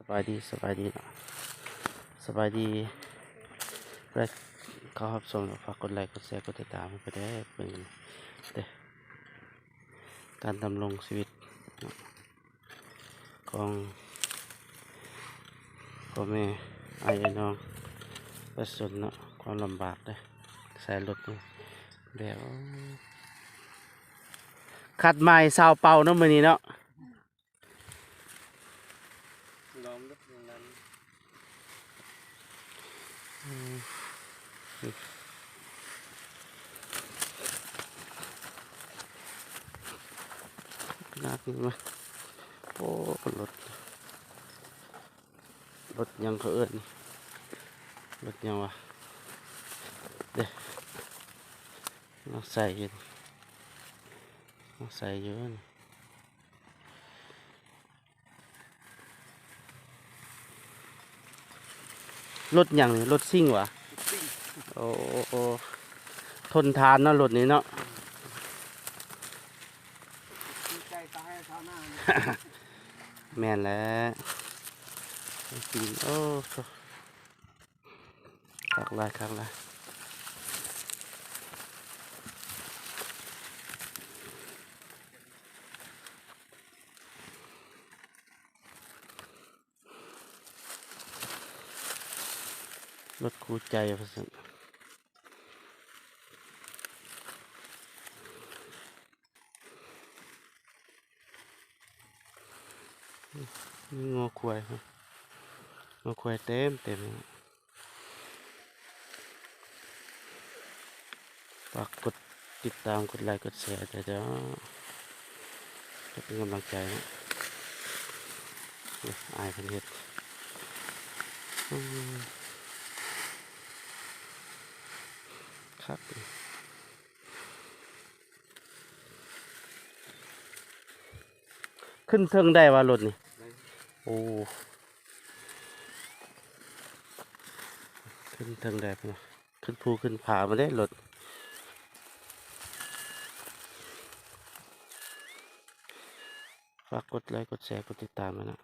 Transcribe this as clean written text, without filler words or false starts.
บายดีสบายดีเนาะสบายดีเพื่อนเขารับชมฝากกดไลค์กดแชร์กดติดตามให้ไปได้เป็นเด้อการดำรงชีวิตของพ่อแม่ไอ้น้องประสบเนาะความลำบากเด้อใส่รถนี่เดี๋ยวขัดไม้ซาวเป่าเนาะมื้อนี้เนาะล้อมรถอย่างนั้นน่ากินไหมโอ้รถยังเขาเอิ้นรถยังวะเด้มาใส่อยู่มาใส่อยู่นี่รถยังนี่รถซิ่งวะโอ้โอ้ทนทานเนาะรถนี้เนาะ ใจตายเท้าหน้า แม่นแล้วกินโอ้คักหลายคักหลายรถคู่ใจพะสันมีงอควายครับงอควายเต็มฝากกดติดตามกดไลค์กดแชร์เดี๋ยวจะเป็นกำลังใจนะอายเพันเฮ็ดอืมครับขึ้นเทิงได้ว่ารถนี่โอ้ขึ้นเทิงได้ปะนะขึ้นภูขึ้นผามาได้รถฝากกดไลค์กดแชร์กดติดตามมานะ